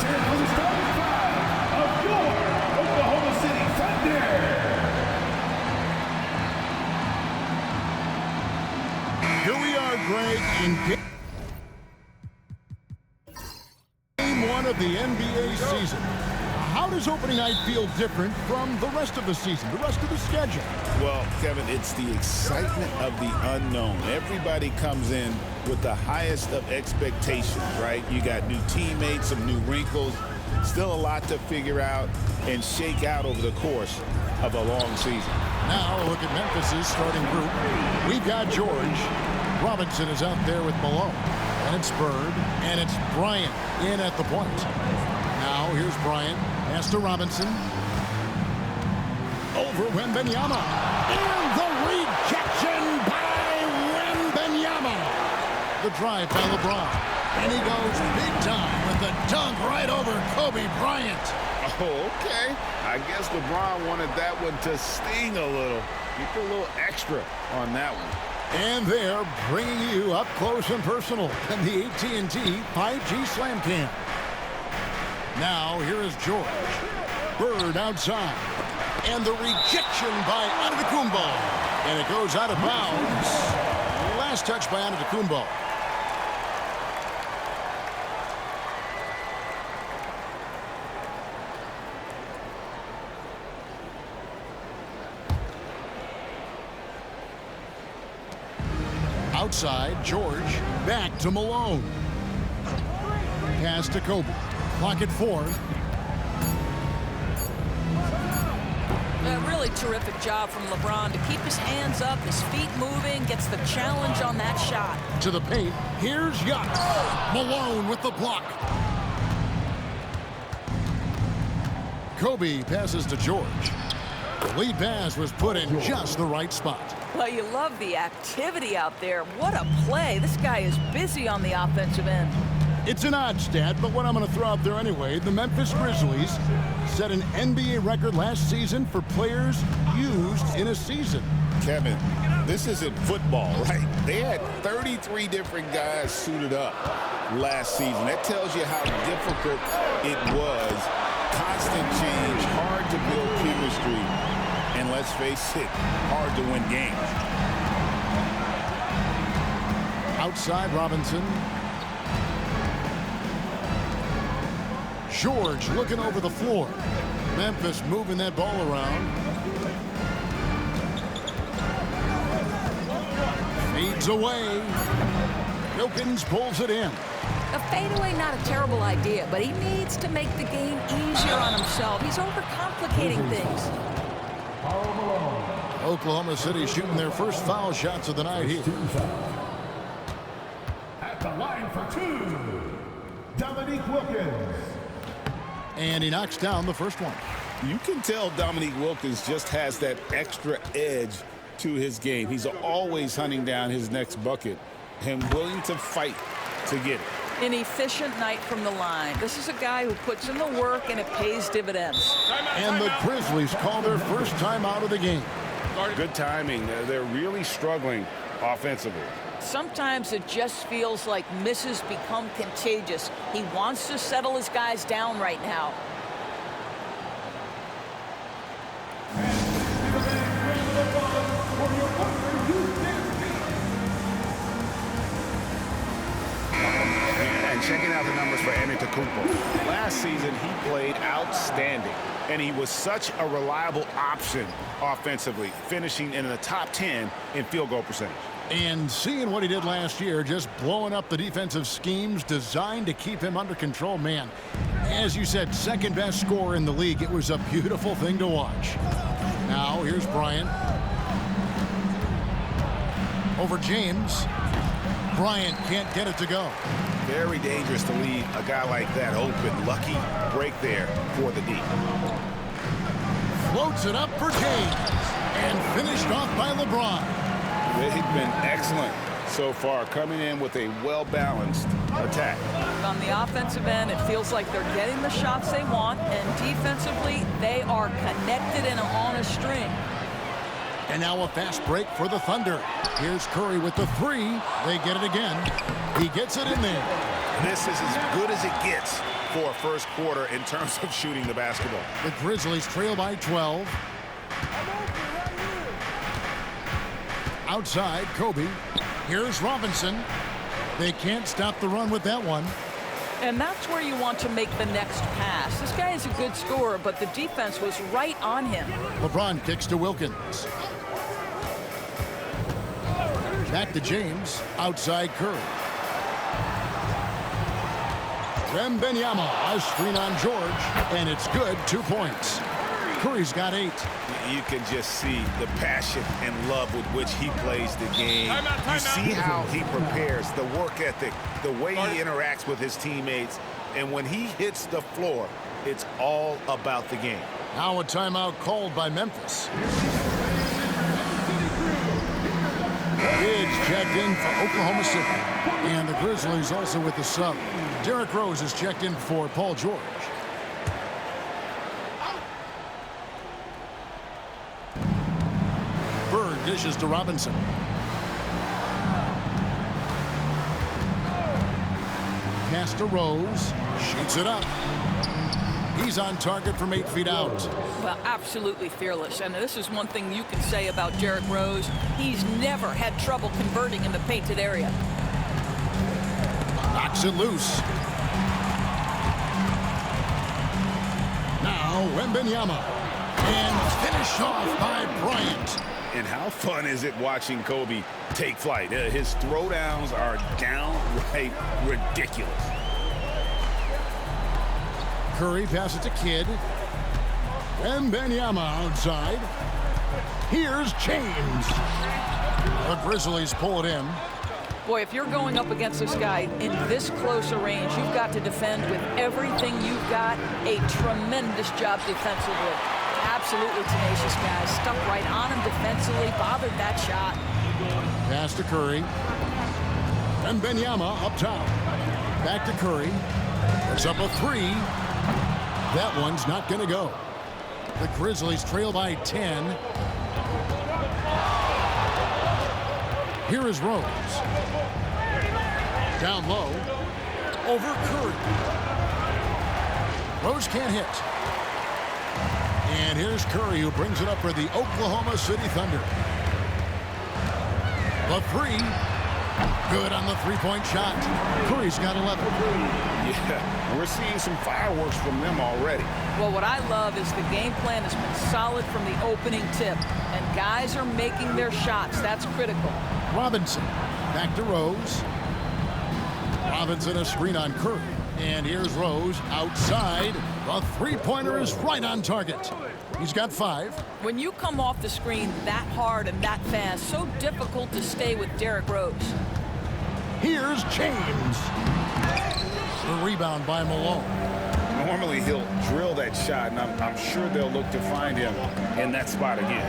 here for the starting five of your Oklahoma City Thunder. Here we are, Greg, in game one of the NBA season. How does opening night feel different from the rest of the season, the rest of the schedule? Well, Kevin, it's the excitement of the unknown. Everybody comes in with the highest of expectations, right? You got new teammates, some new wrinkles, still a lot to figure out and shake out over the course of a long season. Now look at Memphis's starting group. We've got George. Robinson is out there with Malone. And it's Bird. And it's Bryant in at the point. Now here's Bryant. Pass to Robinson. Over Wembanyama. And the rejection by Wembanyama. The drive by LeBron. And he goes big time with a dunk right over Kobe Bryant. Oh, okay. I guess LeBron wanted that one to sting a little. You put a little extra on that one. And they're bringing you up close and personal in the AT&T 5G Slam Cam. Now, here is George. Bird outside. And the rejection by Antetokounmpo. And it goes out of bounds. Last touch by Antetokounmpo. Outside, George. Back to Malone. Pass to Kobe. Clock at 4. A really terrific job from LeBron to keep his hands up, his feet moving, gets the challenge on that shot. To the paint, here's Yacht. Malone with the block. Kobe passes to George. The lead pass was put in just the right spot. Well, you love the activity out there. What a play. This guy is busy on the offensive end. It's an odd stat, but what I'm going to throw out there anyway, the Memphis Grizzlies set an NBA record last season for players used in a season. Kevin, this isn't football, right? They had 33 different guys suited up last season. That tells you how difficult it was. Constant change, hard to build chemistry, and let's face it, hard to win games. Outside Robinson. George looking over the floor. Memphis moving that ball around. Fades away. Wilkins pulls it in. A fadeaway, not a terrible idea, but he needs to make the game easier on himself. He's overcomplicating things. Oklahoma City shooting their first foul shots of the night here. At the line for two, Dominique Wilkins. And he knocks down the first one. You can tell Dominique Wilkins just has that extra edge to his game. He's always hunting down his next bucket and willing to fight to get it. An efficient night from the line. This is a guy who puts in the work and it pays dividends. And the Grizzlies call their first time out of the game. Good timing. They're really struggling offensively. Sometimes it just feels like misses become contagious. He wants to settle his guys down right now. And checking out the numbers for Antetokounmpo. Last season, he played outstanding, and he was such a reliable option offensively, finishing in the top 10 in field goal percentage. And seeing what he did last year, just blowing up the defensive schemes designed to keep him under control, man. As you said, second best scorer in the league. It was a beautiful thing to watch. Now, here's Bryant. Over James. Bryant can't get it to go. Very dangerous to leave a guy like that open. Lucky break there for the D. Floats it up for James. And finished off by LeBron. They've been excellent so far, coming in with a well-balanced attack. On the offensive end, it feels like they're getting the shots they want, and defensively, they are connected and on a string. And now a fast break for the Thunder. Here's Curry with the three. They get it again. He gets it in there. This is as good as it gets for a first quarter in terms of shooting the basketball. The Grizzlies trail by 12. Outside, Kobe. Here's Robinson. They can't stop the run with that one. And that's where you want to make the next pass. This guy is a good scorer, but the defense was right on him. LeBron kicks to Wilkins. Back to James. Outside Curry. Wembanyama, a screen on George, and it's good. 2 points. Curry's got 8. You can just see the passion and love with which he plays the game. You see how he prepares, the work ethic, the way he interacts with his teammates. And when he hits the floor, it's all about the game. Now a timeout called by Memphis. Biggs checked in for Oklahoma City. And the Grizzlies also with the sub. Derrick Rose is checked in for Paul George. Bird dishes to Robinson. Pass to Rose. Shoots it up. He's on target from 8 feet out. Well, absolutely fearless. And this is one thing you can say about Derrick Rose. He's never had trouble converting in the painted area. Knocks it loose. Now Wembanyama. And finish off by Bryant. And how fun is it watching Kobe take flight? His throwdowns are downright ridiculous. Curry passes to Kidd. Wembanyama outside. Here's James. The Grizzlies pull it in. Boy, if you're going up against this guy in this close a range, you've got to defend with everything you've got. A tremendous job defensively. Absolutely tenacious guys. Stuck right on him defensively. Bothered that shot. Pass to Curry. Wembanyama up top. Back to Curry. Puts up a 3. That one's not going to go. The Grizzlies trail by 10. Here is Rose. Down low. Over Curry. Rose can't hit. And here's Curry, who brings it up for the Oklahoma City Thunder. The 3. Good on the three-point shot. Curry's got 11. Yeah, we're seeing some fireworks from them already. Well, what I love is the game plan has been solid from the opening tip. And guys are making their shots. That's critical. Robinson. Back to Rose. Robinson a screen on Curry. And here's Rose outside. The three-pointer is right on target. He's got 5. When you come off the screen that hard and that fast, so difficult to stay with Derrick Rose. Here's James. The rebound by Malone. Normally he'll drill that shot, and I'm sure they'll look to find him in that spot again.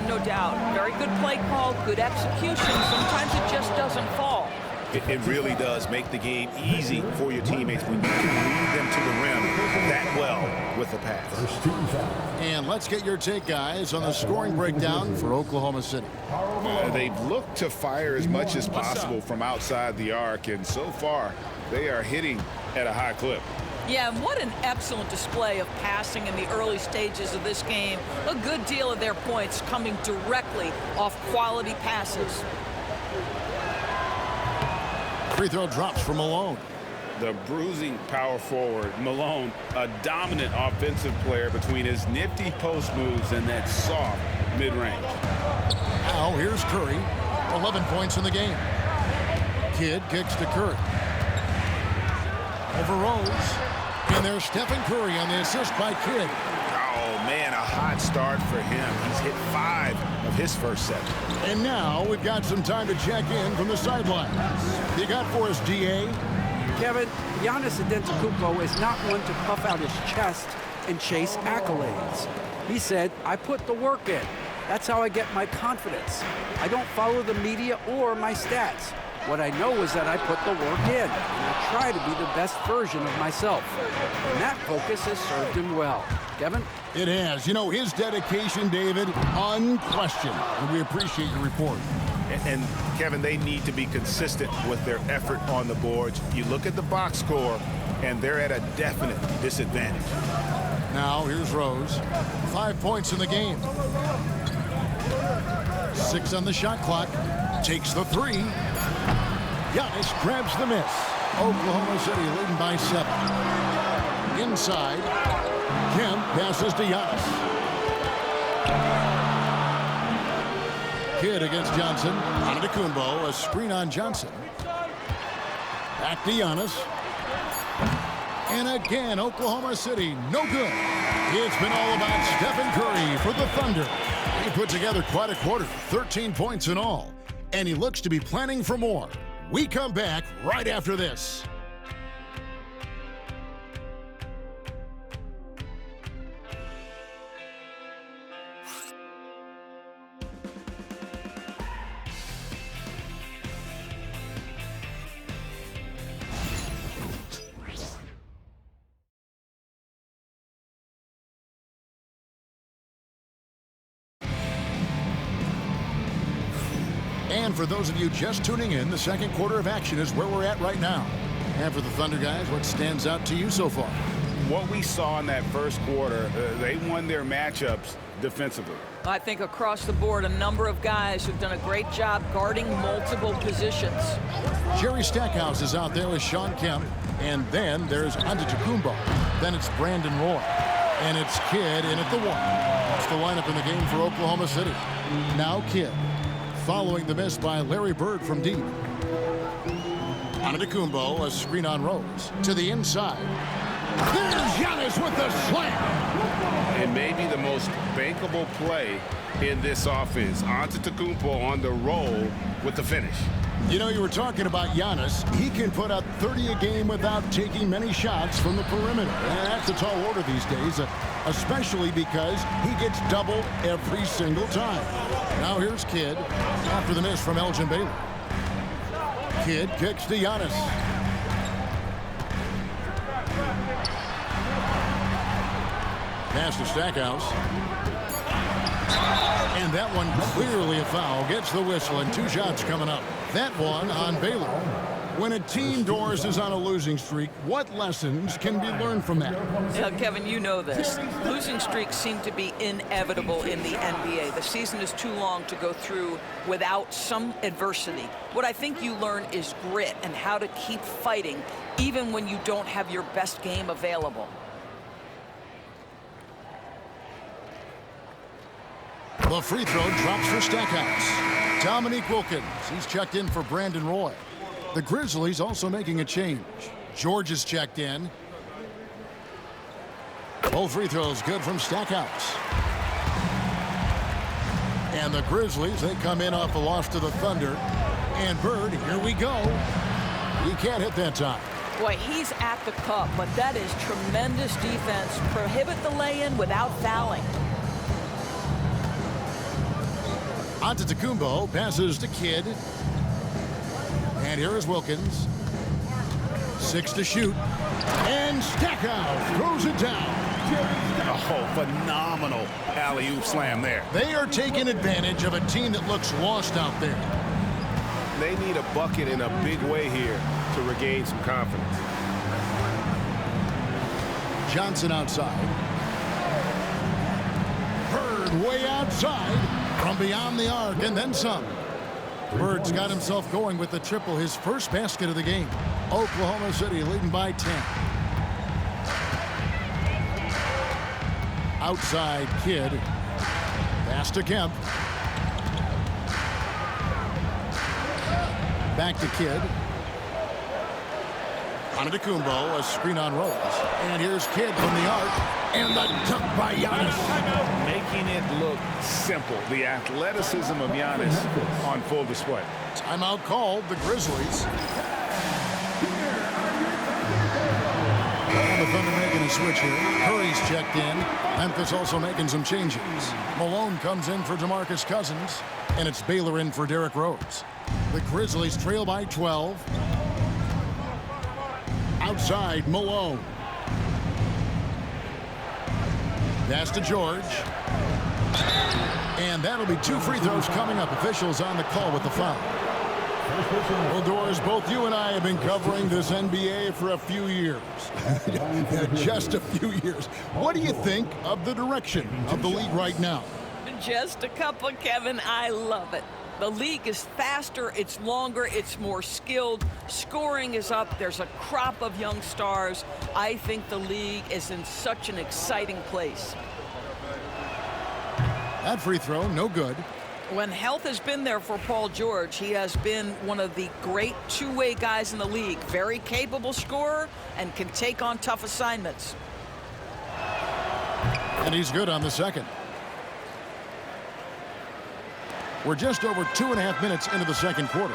No doubt. Very good play call, good execution. Sometimes it just doesn't fall. It really does make the game easy for your teammates when you can lead them to the rim that well with the pass. And let's get your take, guys, on the scoring breakdown for Oklahoma City. They've looked to fire as much as possible from outside the arc, and so far they are hitting at a high clip. Yeah, and what an excellent display of passing in the early stages of this game. A good deal of their points coming directly off quality passes. Free throw drops for Malone. The bruising power forward, Malone, a dominant offensive player between his nifty post moves and that soft mid-range. Now here's Curry. 11 points in the game. Kidd kicks to Curry. Over Rose. And there's Stephen Curry on the assist by Kidd. Oh, man, a hot start for him. He's hit 5 of his first 7. And now we've got some time to check in from the sidelines. You got for us, DA? Kevin, Giannis Antetokounmpo is not one to puff out his chest and chase accolades. He said, I put the work in. That's how I get my confidence. I don't follow the media or my stats. What I know is that I put the work in, and I try to be the best version of myself. And that focus has served him well. Kevin? It has. You know, his dedication, David, unquestioned. And we appreciate your report. And Kevin, they need to be consistent with their effort on the boards. You look at the box score, and they're at a definite disadvantage. Now here's Rose. 5 points in the game. 6 on the shot clock. Takes the 3. Giannis grabs the miss. Oklahoma City leading by 7. Inside. Kemp passes to Giannis. Kidd against Johnson. Antetokounmpo, a screen on Johnson. Back to Giannis. And again, Oklahoma City, no good. It's been all about Stephen Curry for the Thunder. He put together quite a quarter, 13 points in all. And he looks to be planning for more. We come back right after this. And for those of you just tuning in, the second quarter of action is where we're at right now. And for the Thunder guys, what stands out to you so far? What we saw in that first quarter, they won their matchups defensively. I think across the board, a number of guys who've done a great job guarding multiple positions. Jerry Stackhouse is out there with Sean Kemp. And then there's Antetokounmpo. Then it's Brandon Roy. And it's Kidd in at the 1. That's the lineup in the game for Oklahoma City. Now Kidd. Following the miss by Larry Bird from deep. Antetokounmpo, a screen on Rose. To the inside. There's Giannis with the slam. And maybe the most bankable play in this offense. Antetokounmpo on the roll with the finish. You know, you were talking about Giannis. He can put up 30 a game without taking many shots from the perimeter. And that's a tall order these days, especially because he gets doubled every single time. Now here's Kidd after the miss from Elgin Baylor. Kidd kicks to Giannis. Pass to Stackhouse. And that one clearly a foul. Gets the whistle and 2 shots coming up. That one on Baylor. When a team, Doris, is on a losing streak, what lessons can be learned from that? Yeah, Kevin, you know this. Losing streaks seem to be inevitable in the NBA. The season is too long to go through without some adversity. What I think you learn is grit and how to keep fighting even when you don't have your best game available. The free throw drops for Stackhouse. Dominique Wilkins, he's checked in for Brandon Roy. The Grizzlies also making a change. George is checked in. Both free throws good from Stackhouse. And the Grizzlies, they come in off a loss to the Thunder. And Bird, here we go. He can't hit that time. Boy, he's at the cup, but that is tremendous defense. Prohibit the lay-in without fouling. Antetokounmpo passes to Kidd. And here is Wilkins. 6 to shoot. And Stackhouse throws it down. Oh, phenomenal alley-oop slam there. They are taking advantage of a team that looks lost out there. They need a bucket in a big way here to regain some confidence. Johnson outside. Bird way outside. From beyond the arc and then some. Bird's got himself going with the triple, his first basket of the game. Oklahoma City leading by 10. Outside Kidd. Pass to Kemp. Back to Kidd. Antetokounmpo, a screen on Rose. And here's Kidd from the arc. And the dunk by Giannis. Making it look simple. The athleticism of Giannis on full display. Timeout called, the Grizzlies. And the Thunder making a switch here. Curry's checked in. Memphis also making some changes. Malone comes in for DeMarcus Cousins. And it's Baylor in for Derrick Rose. The Grizzlies trail by 12. Outside, Malone. Pass to George. And that'll be 2 free throws coming up. Officials on the call with the foul. Well, Doris, both you and I have been covering this NBA for a few years. Just a few years. What do you think of the direction of the league right now? Just a couple, Kevin. I love it. The league is faster, it's longer, it's more skilled. Scoring is up. There's a crop of young stars. I think the league is in such an exciting place. That free throw, no good. When health has been there for Paul George, he has been one of the great two-way guys in the league. Very capable scorer and can take on tough assignments. And he's good on the second. We're just over 2.5 minutes into the second quarter.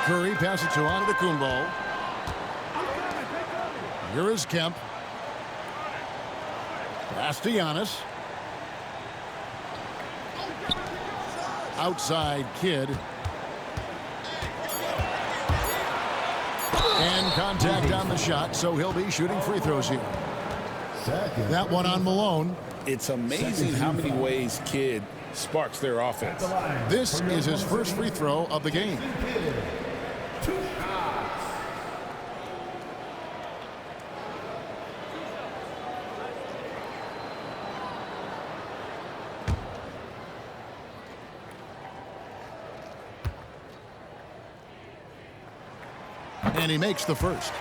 Curry passes to Antetokounmpo. Here is Kemp. Pass to Giannis. Outside Kidd. And contact on the shot, so he'll be shooting free throws here. That one on Malone. It's amazing how many ways Kidd sparks their offense. This is his first free throw of the game. And he makes the first.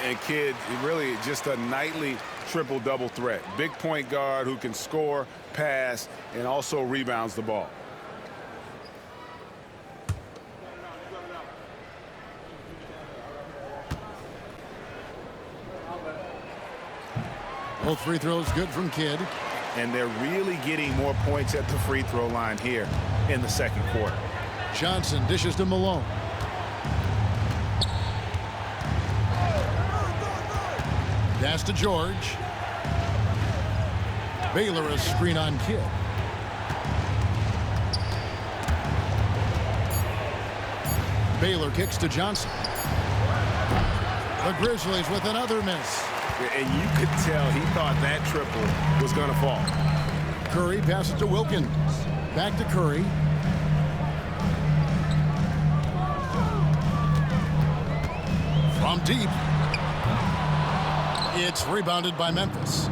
And Kidd, really just a nightly triple-double threat. Big point guard who can score, pass, and also rebounds the ball. Both free throws good from Kidd. And they're really getting more points at the free throw line here in the second quarter. Johnson dishes to Malone. Pass to George. Baylor a screen on Kidd. Baylor kicks to Johnson. The Grizzlies with another miss. And you could tell he thought that triple was going to fall. Curry passes to Wilkins. Back to Curry. From deep. It's rebounded by Memphis.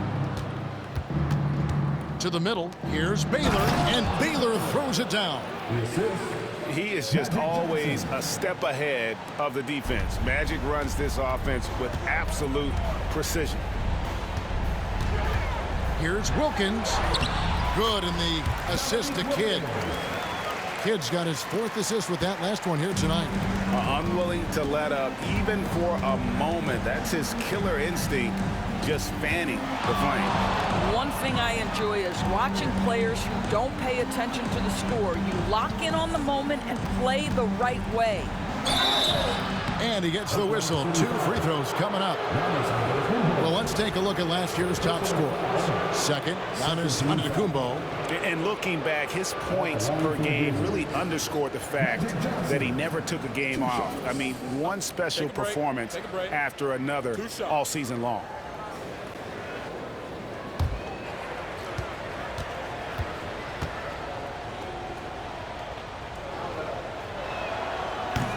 To the middle. Here's Baylor. And Baylor throws it down. He is just always a step ahead of the defense. Magic runs this offense with absolute precision. Here's Wilkins. Good in the assist to Kidd. Kidd's got his 4th assist with that last one here tonight. Unwilling to let up even for a moment. That's his killer instinct, just fanning the flame. One thing I enjoy is watching players who don't pay attention to the score. You lock in on the moment and play the right way. And he gets the whistle. 2 free throws coming up. Well, let's take a look at last year's top scorers. Second, Giannis Antetokounmpo. And looking back, his points per game really underscored the fact that he never took a game off. I mean, one special performance after another all season long.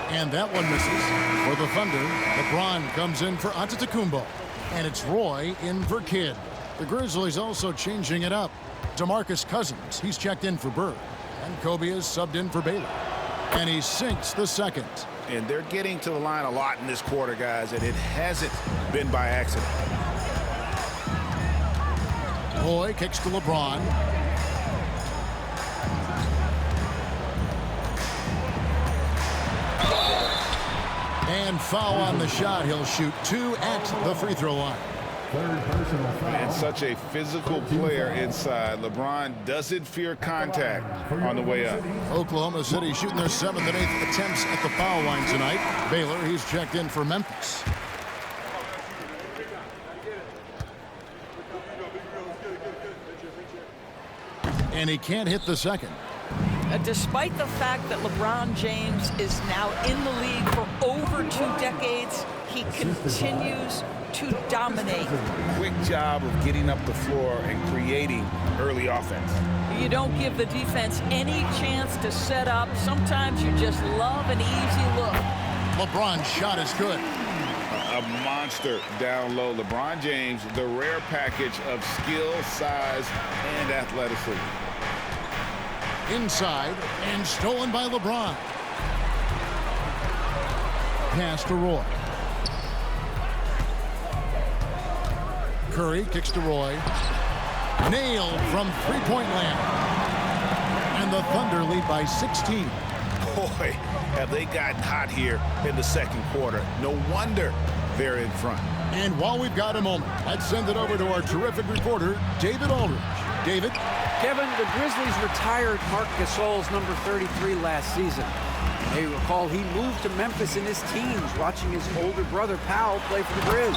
And that one misses. For the Thunder, LeBron comes in for Antetokounmpo. And it's Roy in for Kidd. The Grizzlies also changing it up. DeMarcus Cousins, he's checked in for Bird. And Kobe is subbed in for Baylor. And he sinks the second. And they're getting to the line a lot in this quarter, guys, and it hasn't been by accident. Roy kicks to LeBron. And foul on the shot. He'll shoot 2 at the free throw line. And such a physical player inside. LeBron doesn't fear contact on the way up. Oklahoma City shooting their 7th and 8th attempts at the foul line tonight. Baylor, he's checked in for Memphis. And he can't hit the second. Despite the fact that LeBron James is now in the league for over 2 decades, he continues to dominate. Quick job of getting up the floor and creating early offense. You don't give the defense any chance to set up. Sometimes you just love an easy look. LeBron's shot is good. A monster down low. LeBron James, the rare package of skill, size, and athleticism. Inside and stolen by LeBron. Pass to Roy. Curry kicks to Roy. Nailed from three-point land. And the Thunder lead by 16. Boy, have they gotten hot here in the second quarter. No wonder they're in front. And while we've got a moment, let's send it over to our terrific reporter, David Aldridge. David? Kevin, the Grizzlies retired Marc Gasol's number 33 last season. You may recall he moved to Memphis in his teens, watching his older brother, Powell, play for the Grizz.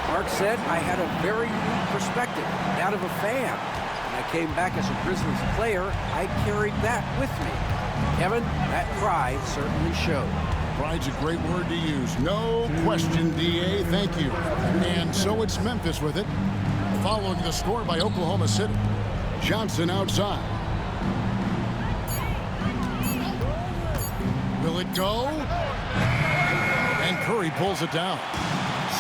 Mark said, I had a very unique perspective, that of a fan. When I came back as a Grizzlies player, I carried that with me. Kevin, that pride certainly showed. Pride's a great word to use. No question, D.A. Thank you. And so it's Memphis with it, following the score by Oklahoma City. Johnson outside. Will it go? And Curry pulls it down.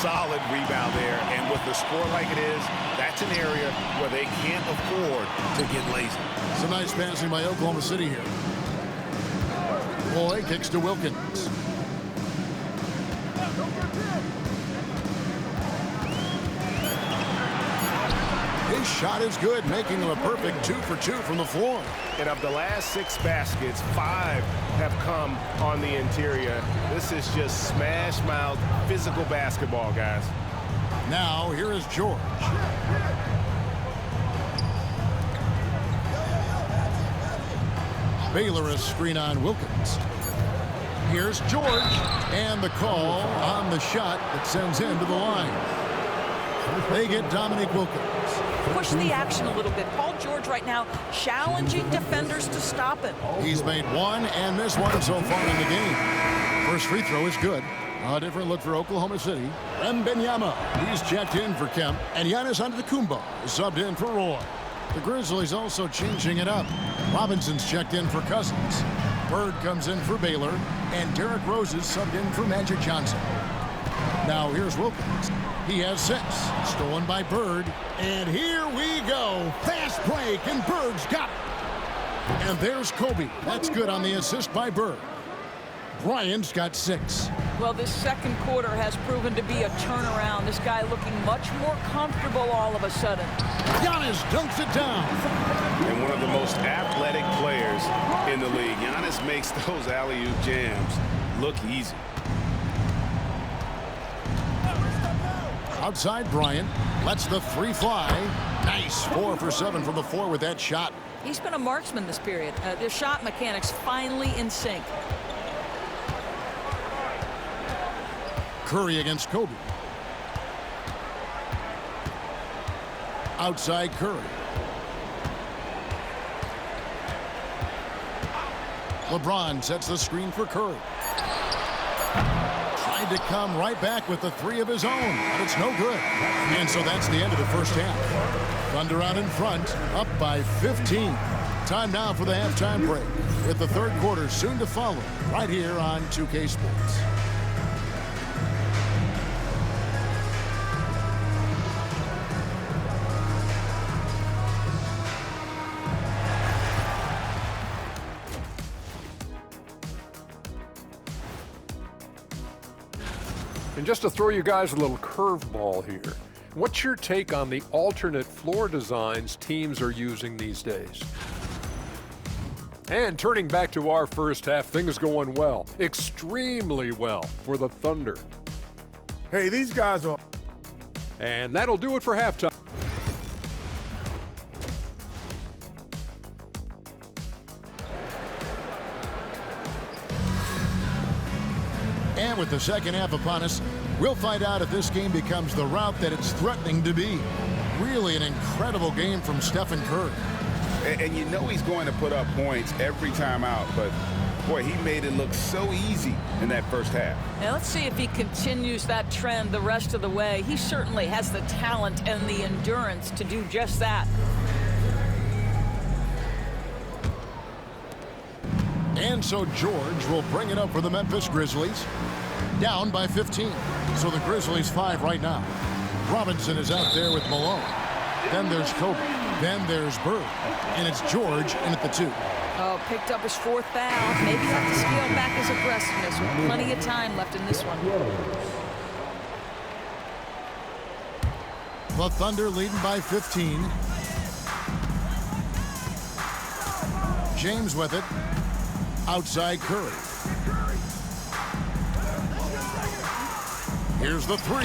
Solid rebound there, and with the score like it is, that's an area where they can't afford to get lazy. Some nice passing by Oklahoma City here. Boy kicks to Wilkins. His shot is good, making him a perfect 2 for 2 from the floor. And of the last 6 baskets, 5 have come on the interior. This is just smash-mouth physical basketball, guys. Now, here is George. Baylor is screen on Wilkins. Here's George, and the call on the shot that sends him to the line. They get Dominique Wilkins. Push the action a little bit. Paul George right now challenging defenders to stop him. He's made one and missed one so far in the game. First free throw is good. A different look for Oklahoma City. Wembanyama, he's checked in for Kemp, and Giannis Antetokounmpo is subbed in for Roy. The Grizzlies also changing it up. Robinson's checked in for Cousins. Bird comes in for Baylor, and Derrick Rose is subbed in for Magic Johnson. Now here's Wilkins. He has 6, stolen by Bird, and here we go. Fast break, and Bird's got it. And there's Kobe. That's good on the assist by Bird. Bryant's got 6. Well, this second quarter has proven to be a turnaround. This guy looking much more comfortable all of a sudden. Giannis dunks it down. And one of the most athletic players in the league. Giannis makes those alley-oop jams look easy. Outside Bryant lets the 3 fly. Nice 4 for 7 from the floor with that shot. He's been a marksman this period. Their shot mechanics finally in sync. Curry against Kobe. Outside Curry. LeBron sets the screen for Curry. Tried to come right back with the 3 of his own, but it's no good. And so that's the end of the first half. Thunder out in front, up by 15. Time now for the halftime break, with the third quarter soon to follow, right here on 2K Sports. And just to throw you guys a little curveball here, what's your take on the alternate floor designs teams are using these days? And turning back to our first half, things going well, extremely well for the Thunder. Hey, these guys are... And that'll do it for halftime. And with the second half upon us, we'll find out if this game becomes the route that it's threatening to be. Really an incredible game from Stephen Curry. And you know he's going to put up points every time out, but Boy, he made it look so easy in that first half. Now let's see if he continues that trend the rest of the way. He certainly has the talent and the endurance to do just that. And so George will bring it up for the Memphis Grizzlies. Down by 15. So the Grizzlies 5 right now. Robinson is out there with Malone. Then there's Kobe. Then there's Bird. And it's George in at the 2. Oh, picked up his 4th foul. Maybe have to scale back his aggressiveness with plenty of time left in this one. The Thunder leading by 15. James with it. Outside Curry. Here's the 3.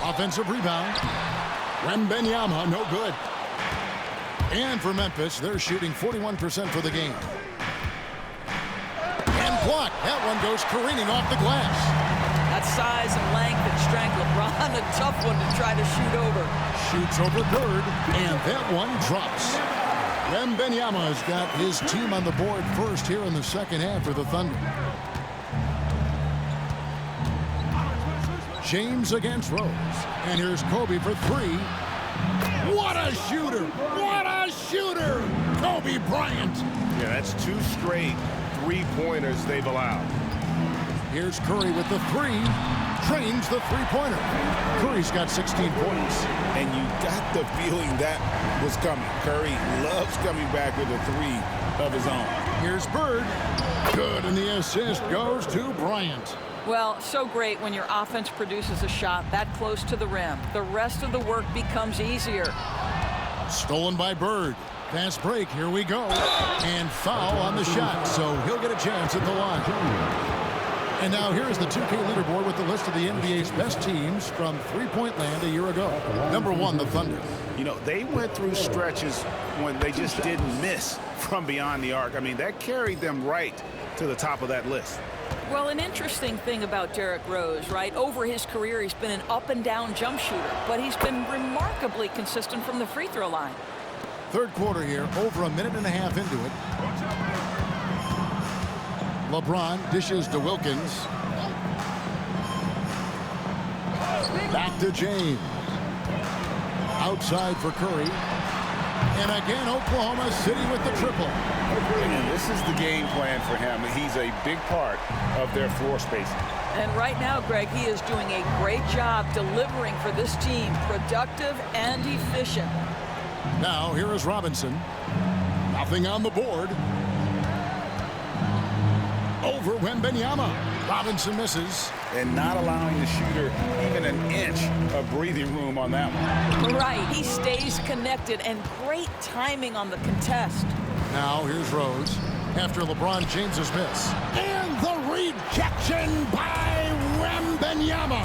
Offensive rebound. Wembanyama, no good. And for Memphis, they're shooting 41% for the game. And blocked. That one goes careening off the glass. That size and length and strength, LeBron, a tough one to try to shoot over. Shoots over Bird, and that one drops. Wembanyama has got his team on the board first here in the second half for the Thunder. James against Rose. And here's Kobe for 3. What a shooter! What a shooter! Kobe Bryant. Yeah, that's 2 straight 3-pointers they've allowed. Here's Curry with the 3. Trains the 3-pointer. Curry's got 16 points. And you got the feeling that was coming. Curry loves coming back with a 3 of his own. Here's Bird. Good, and the assist goes to Bryant. Well, so great when your offense produces a shot that close to the rim. The rest of the work becomes easier. Stolen by Bird. Fast break, here we go. And foul on the shot, so he'll get a chance at the line. And now here's the 2K leaderboard with the list of the NBA's best teams from three-point land a year ago. Number 1, the Thunder. You know, they went through stretches when they just didn't miss from beyond the arc. I mean, that carried them right to the top of that list. Well, an interesting thing about Derrick Rose, right? Over his career, he's been an up-and-down jump shooter, but he's been remarkably consistent from the free throw line. Third quarter here, over a minute and a half into it. LeBron dishes to Wilkins. Back to James. Outside for Curry. And again, Oklahoma City with the triple. And this is the game plan for him. He's a big part of their floor spacing. And right now, Greg, he is doing a great job delivering for this team, productive and efficient. Now, here is Robinson. Nothing on the board. Over Wembanyama. Robinson misses. And not allowing the shooter even an inch of breathing room on that one. Right, he stays connected, and great timing on the contest. Now, here's Rose. After LeBron James's miss. And the rejection by Wembanyama.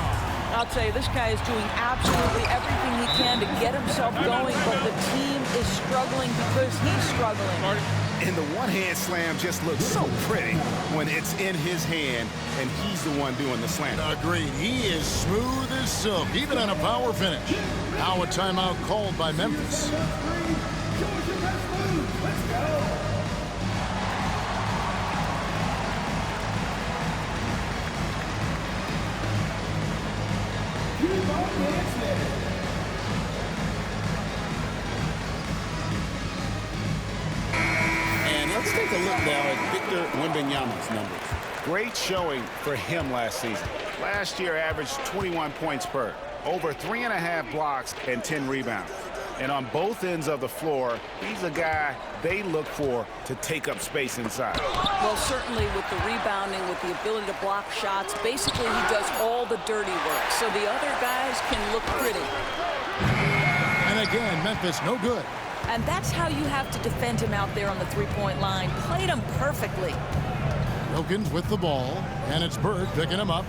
I'll tell you, this guy is doing absolutely everything he can to get himself going, but the team is struggling because he's struggling. And the one-hand slam just looks so pretty when it's in his hand and he's the one doing the slam. Agreed. He is smooth as silk, even on a power finish. Now a timeout called by Memphis. And let's take a look now at Victor Wembanyama's numbers. Great showing for him last season. Last year averaged 21 points per, over 3.5 blocks and 10 rebounds. And on both ends of the floor, he's a guy they look for to take up space inside. Well, certainly with the rebounding, with the ability to block shots, basically he does all the dirty work, so the other guys can look pretty. And again, Memphis no good. And that's how you have to defend him out there on the three-point line. Played him perfectly. Wilkins with the ball, and it's Bird picking him up.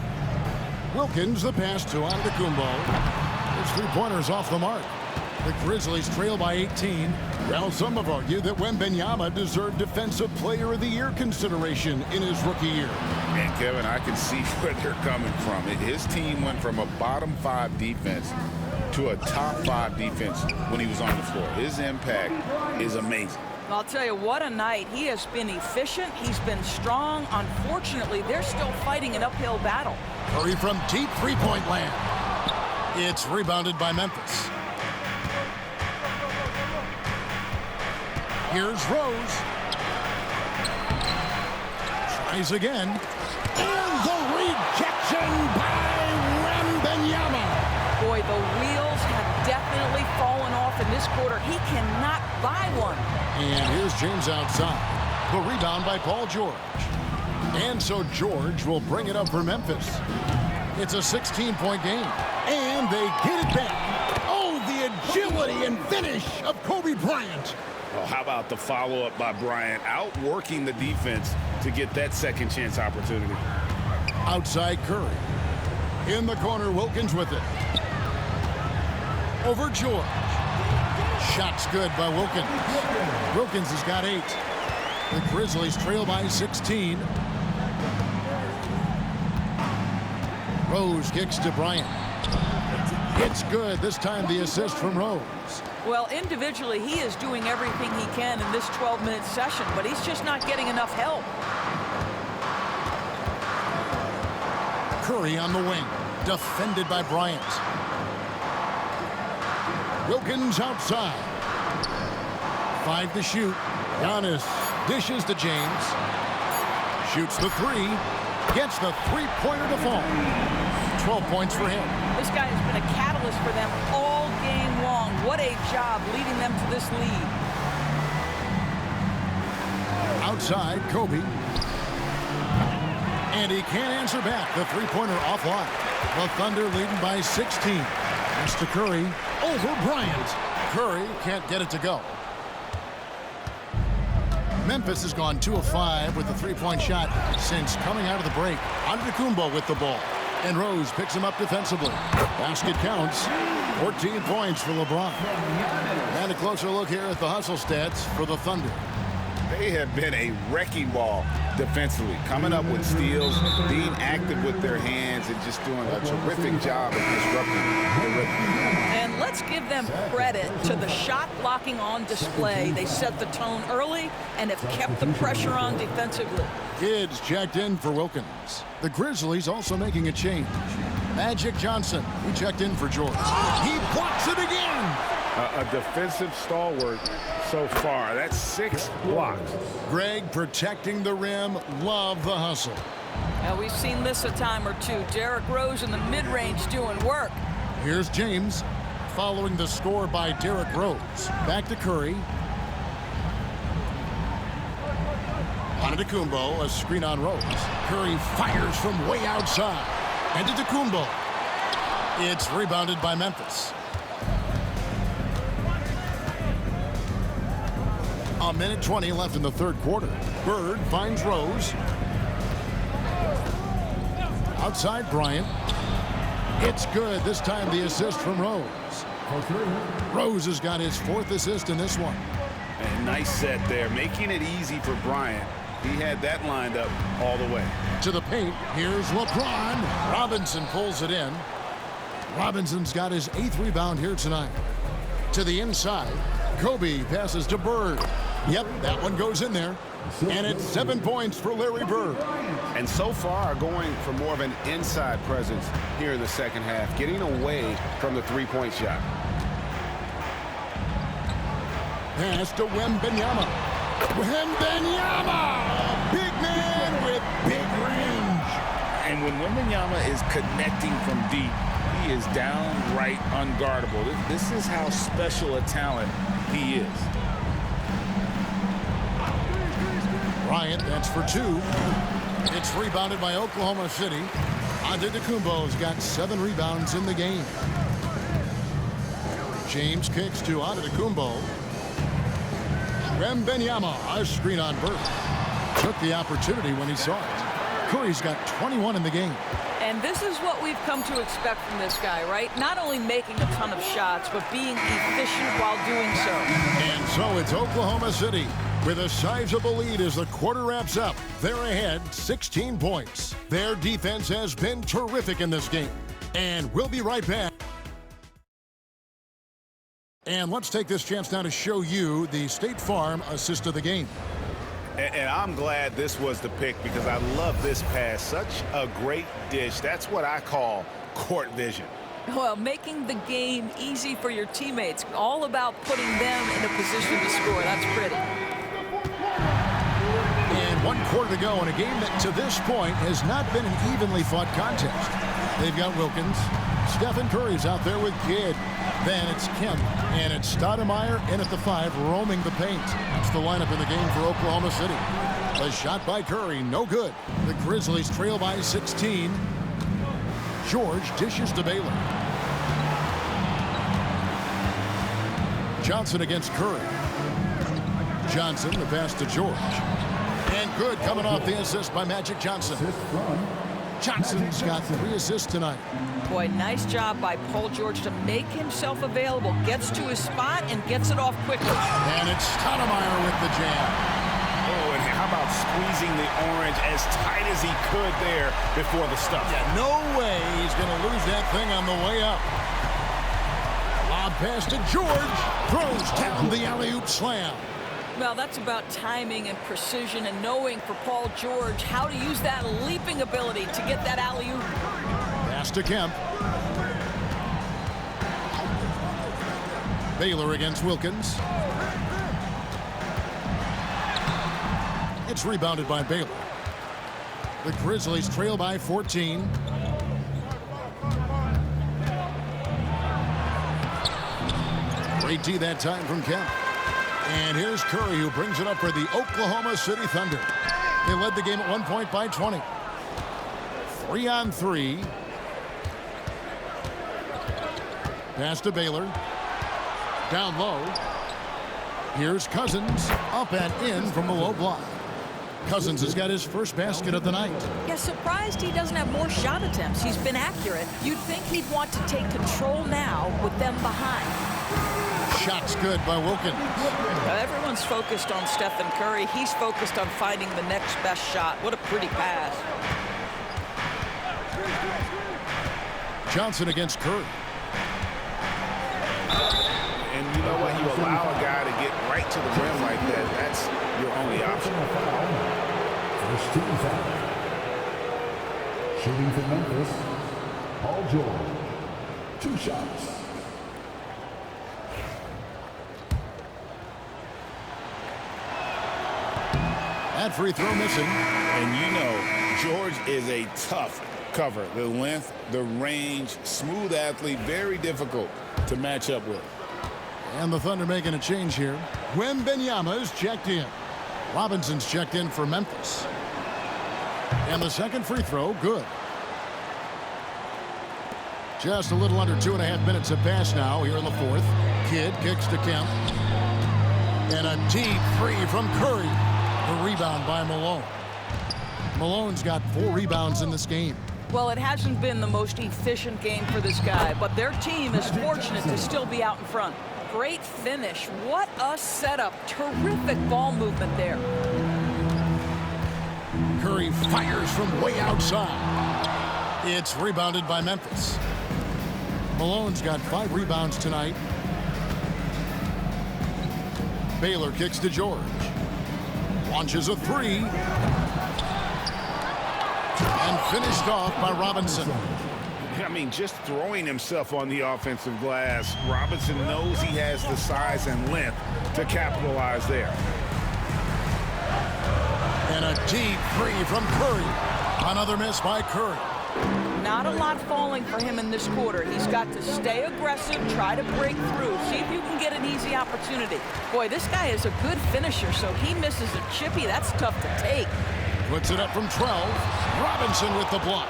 Wilkins the pass to Antetokounmpo. His three-pointers off the mark. The Grizzlies trail by 18. Well, some have argued that Wembanyama deserved Defensive Player of the Year consideration in his rookie year. And Kevin, I can see where they're coming from. His team went from a bottom 5 defense to a top 5 defense when he was on the floor. His impact is amazing. I'll tell you, what a night. He has been efficient. He's been strong. Unfortunately, they're still fighting an uphill battle. Curry from deep three-point land. It's rebounded by Memphis. Here's Rose. Tries again. And the rejection by Wembanyama. Boy, the wheels have definitely fallen off in this quarter. He cannot buy one. And here's James outside. The rebound by Paul George. And so George will bring it up for Memphis. It's a 16-point game. And they get it back. Oh, the agility and finish of Kobe Bryant. Well, how about the follow-up by Bryant, outworking the defense to get that second chance opportunity. Outside Curry. In the corner, Wilkins with it. Over George. Shot's good by Wilkins. Wilkins has got 8. The Grizzlies trail by 16. Rose kicks to Bryant. It's good. This time the assist from Rose. Well, individually, he is doing everything he can in this 12-minute session, but he's just not getting enough help. Curry on the wing. Defended by Bryant. Wilkins outside. 5 to shoot. Giannis dishes to James. Shoots the 3. Gets the three-pointer to fall. 12 points for him. This guy has been a catalyst for them all game long. What a job leading them to this lead. Outside, Kobe. And he can't answer back. The three-pointer offline. The Thunder leading by 16. Pass to Curry. Over Bryant. Curry can't get it to go. Memphis has gone 2 of 5 with the three-point shot since coming out of the break. Antetokounmpo with the ball. And Rose picks him up defensively. Basket counts. 14 points for LeBron. And a closer look here at the hustle stats for the Thunder. They have been a wrecking ball defensively, coming up with steals, being active with their hands, and just doing a terrific job of disrupting the rhythm. And let's give them credit to the shot blocking on display. They set the tone early and have kept the pressure on defensively. Kids checked in for Wilkins. The Grizzlies also making a change. Magic Johnson, who checked in for George. He blocks it again. A defensive stalwart so far. That's 6 blocks. Greg protecting the rim. Love the hustle. Now, we've seen this a time or two. Derrick Rose in the mid-range doing work. Here's James following the score by Derrick Rose. Back to Curry. Antetokounmpo, a screen on Rose. Curry fires from way outside. Antetokounmpo. It's rebounded by Memphis. A minute 20 left in the third quarter. Bird finds Rose. Outside Bryant. It's good. This time the assist from Rose. Rose has got his 4th assist in this one. And nice set there, making it easy for Bryant. He had that lined up all the way. To the paint. Here's LeBron. Robinson pulls it in. Robinson's got his 8th rebound here tonight. To the inside. Kobe passes to Bird. Yep, that one goes in there. And it's 7 points for Larry Bird. And so far going for more of an inside presence here in the second half, getting away from the three-point shot. Pass to Wembanyama. Wembanyama! Big man with big range. And when Wembanyama is connecting from deep, he is downright unguardable. This is how special a talent he is. Bryant, that's for 2. It's rebounded by Oklahoma City. Antetokounmpo's got 7 rebounds in the game. James kicks to Antetokounmpo. Wembanyama, a screen on Bird. Took the opportunity when he saw it. Curry's got 21 in the game. And this is what we've come to expect from this guy, right? Not only making a ton of shots, but being efficient while doing so. And so it's Oklahoma City with a sizable lead as the quarter wraps up. They're ahead 16 points. Their defense has been terrific in this game. And we'll be right back. And let's take this chance now to show you the State Farm assist of the game. And I'm glad this was the pick because I love this pass. Such a great dish. That's what I call court vision. Well, making the game easy for your teammates. All about putting them in a position to score. That's pretty. And 1 quarter to go in a game that to this point has not been an evenly fought contest. They've got Wilkins. Stephen Curry's out there with Kidd. Then it's Kemp. And it's Stoudemire in at the 5, roaming the paint. That's the lineup in the game for Oklahoma City. A shot by Curry, no good. The Grizzlies trail by 16. George dishes to Baylor. Johnson against Curry. Johnson, the pass to George. And good coming off the assist by Magic Johnson. Johnson's got 3 assists tonight. Boy, nice job by Paul George to make himself available. Gets to his spot and gets it off quickly. And it's Stoudemire with the jam. Oh, and how about squeezing the orange as tight as he could there before the stuff? Yeah, no way he's going to lose that thing on the way up. Lob pass to George. Throws down the alley-oop slam. Well, that's about timing and precision and knowing for Paul George how to use that leaping ability to get that alley-oop. Pass to Kemp. Baylor against Wilkins. It's rebounded by Baylor. The Grizzlies trail by 14. Great D that time from Kemp. And here's Curry, who brings it up for the Oklahoma City Thunder. They led the game at 1 point by 20. 3 on 3. Pass to Baylor. Down low. Here's Cousins. Up and in from the low block. Cousins has got his first basket of the night. Yeah, surprised he doesn't have more shot attempts. He's been accurate. You'd think he'd want to take control now with them behind. Shot's good by Wilkins. Everyone's focused on Stephen Curry. He's focused on finding the next best shot. What a pretty pass. Johnson against Curry. And you know what? You allow a guy to get right to the rim like that. That's your only option. First team foul. Shooting for Memphis, Paul George. 2 shots. That free throw missing. And you know, George is a tough cover. The length, the range, smooth athlete, very difficult to match up with. And the Thunder making a change here. Wembanyama's checked in. Robinson's checked in for Memphis. And the second free throw, good. Just a little under 2.5 minutes have passed now here in the 4th. Kidd kicks to Kemp. And a deep 3 from Curry. The rebound by Malone. Malone's got 4 rebounds in this game. Well, it hasn't been the most efficient game for this guy, but their team is fortunate to still be out in front. Great finish. What a setup. Terrific ball movement there. Curry fires from way outside. It's rebounded by Memphis. Malone's got 5 rebounds tonight. Baylor kicks to George. Launches a 3. And finished off by Robinson. I mean, just throwing himself on the offensive glass. Robinson knows he has the size and length to capitalize there. And a deep 3 from Curry. Another miss by Curry. Not a lot falling for him in this quarter. He's got to stay aggressive, try to break through, see if you can get an easy opportunity. Boy, this guy is a good finisher, so he misses a chippy. That's tough to take. Puts it up from 12. Robinson with the block.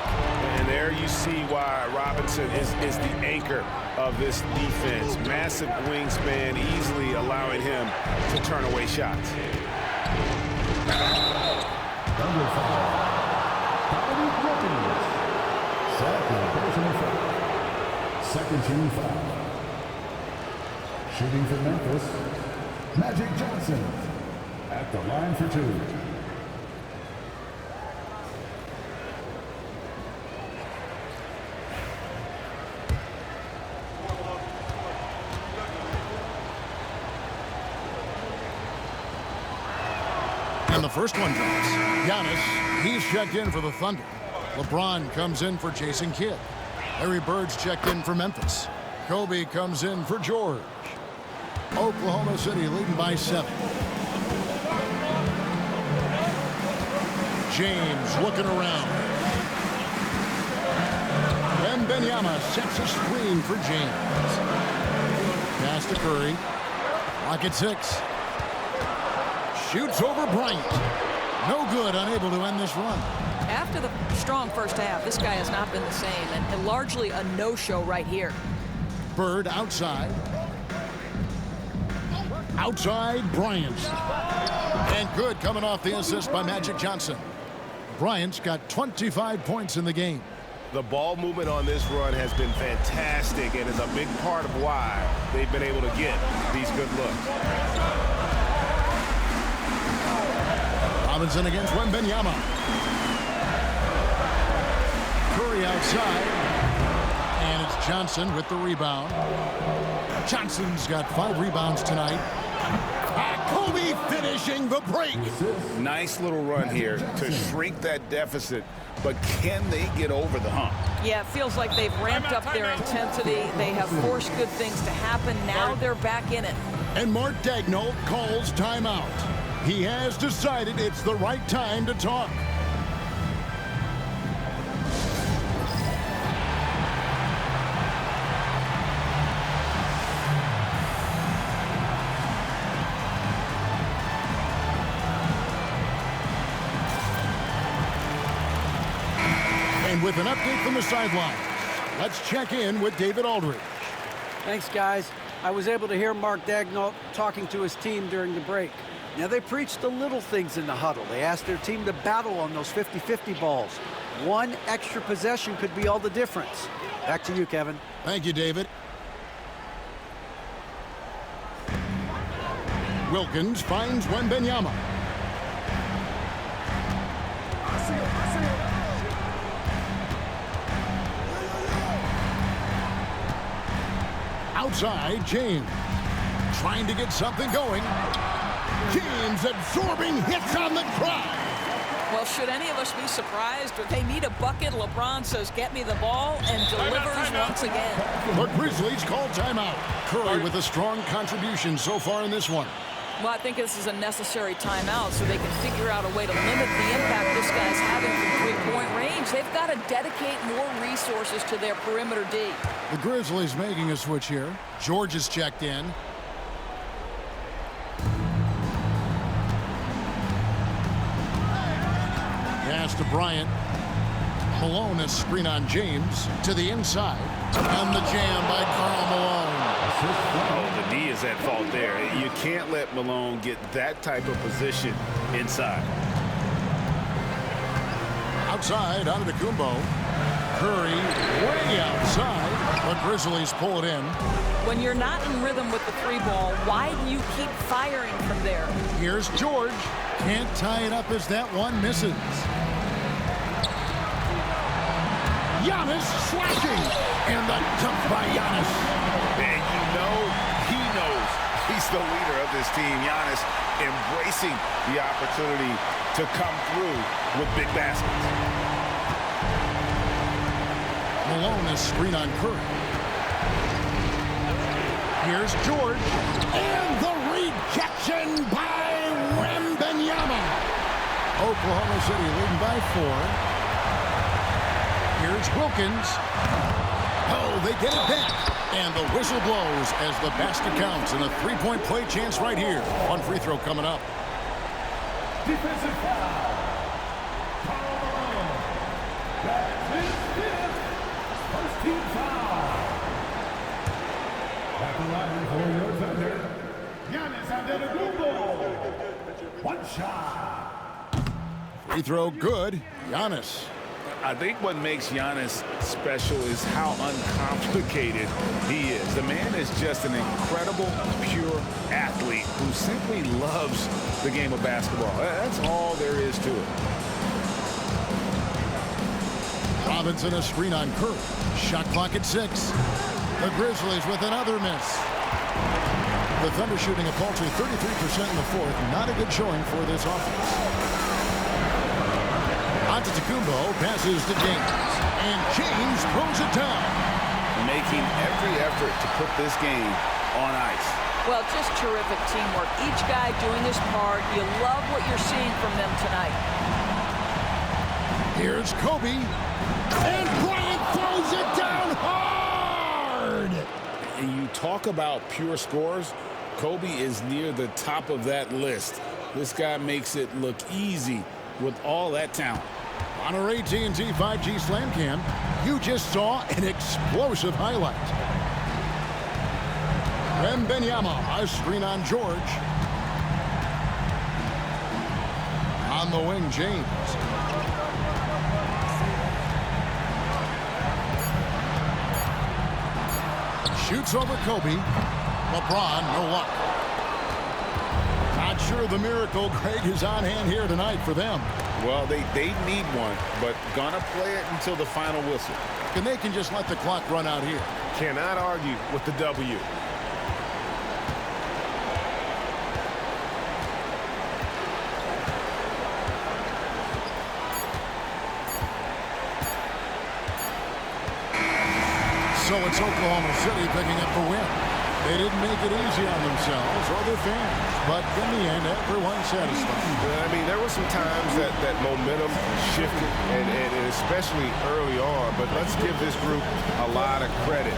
And there you see why Robinson is the anchor of this defense. Massive wingspan, easily allowing him to turn away shots. Number 5. Second team foul. Shooting for Memphis, Magic Johnson at the line for 2. And the first one drops. Giannis, he's checked in for the Thunder. LeBron comes in for Jason Kidd. Larry Bird's checked in for Memphis. Kobe comes in for George. Oklahoma City leading by 7. James looking around. Wembanyama sets a screen for James. Pass to Curry. Lock at 6. Shoots over Bryant. No good, unable to end this run. After the strong first half, this guy has not been the same, and largely a no-show right here. Bird outside. Outside, Bryant. And good coming off the assist by Magic Johnson. Bryant's got 25 points in the game. The ball movement on this run has been fantastic and is a big part of why they've been able to get these good looks. Robinson against Wembanyama. Curry outside. And it's Johnson with the rebound. Johnson's got 5 rebounds tonight. Kobe finishing the break. Nice little run here to shrink that deficit, but can they get over the hump? Yeah, it feels like they've ramped up their intensity. They have forced good things to happen. Now they're back in it. And Mark Daigneault calls timeout. He has decided it's the right time to talk. And with an update from the sideline, let's check in with David Aldridge. Thanks, guys. I was able to hear Mark Daigneault talking to his team during the break. Now, they preached the little things in the huddle. They asked their team to battle on those 50-50 balls. One extra possession could be all the difference. Back to you, Kevin. Thank you, David. Wilkins finds Wembanyama. Outside, James. Trying to get something going. James absorbing hits on the drive. Well, should any of us be surprised? If they need a bucket, LeBron says, get me the ball, and delivers once again. The Grizzlies call timeout. Curry with a strong contribution so far in this one. Well, I think this is a necessary timeout so they can figure out a way to limit the impact this guy's having from three-point range. They've got to dedicate more resources to their perimeter D. The Grizzlies making a switch here. George is checked in. Pass to Bryant. Malone, a screen on James to the inside. And the jam by Karl Malone. Oh, the D is at fault there. You can't let Malone get that type of position inside. Outside, Antetokounmpo. Curry way outside. The Grizzlies pull it in. When you're not in rhythm with the three ball, why do you keep firing from there? Here's George. Can't tie it up as that one misses. Giannis slashing. And the dunk by Giannis. And you know he knows he's the leader of this team. Giannis embracing the opportunity to come through with big baskets. Malone is screen on Curry. Here's George. And the rejection by Wembanyama. Oklahoma City leading by 4. Here's Wilkins. Oh, they get it back. And the whistle blows as the basket counts and a three-point play chance right here. One free throw coming up. Defensive foul. Karl Malone. That's his fifth. First team foul. At the line for your Thunder, Giannis Antetokounmpo. One shot. Free throw good. Giannis. I think what makes Giannis special is how uncomplicated he is. The man is just an incredible, pure athlete who simply loves the game of basketball. That's all there is to it. Robinson a screen on Curry. Shot clock at 6. The Grizzlies with another miss. The Thunder shooting a paltry 33% in the fourth. Not a good showing for this offense. Antetokounmpo passes to James. And James throws it down. Making every effort to put this game on ice. Well, just terrific teamwork. Each guy doing his part. You love what you're seeing from them tonight. Here's Kobe. And Bryant throws it down hard. And you talk about pure scores, Kobe is near the top of that list. This guy makes it look easy with all that talent. On our AT&T 5G Slam Cam, you just saw an explosive highlight. Wembanyama, a screen on George. On the wing, James. Shoots over Kobe. LeBron, no luck. Not sure the miracle, Greg, is on hand here tonight for them. Well, they need one, but gonna play it until the final whistle. And they can just let the clock run out here. Cannot argue with the W. So it's Oklahoma City picking up the win. They didn't make it easy on themselves or their fans, but in the end, everyone's satisfied. I mean, there were some times that momentum shifted, and especially early on, but let's give this group a lot of credit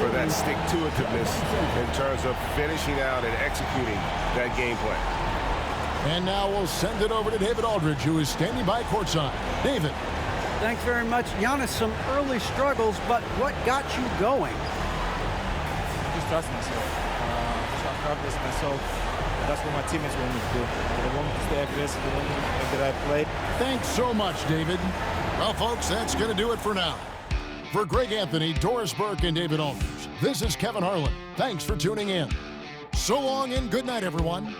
for that stick-to-itiveness in terms of finishing out and executing that game plan. And now we'll send it over to David Aldridge, who is standing by courtside. David. Thanks very much. Giannis, some early struggles, but what got you going? Just trust myself. Just have confidence in myself. That's what my teammates want me to do. They want me to stay aggressive. They want me to make the right play. Thanks so much, David. Well, folks, that's going to do it for now. For Greg Anthony, Doris Burke, and David Aldridge, this is Kevin Harlan. Thanks for tuning in. So long and good night, everyone.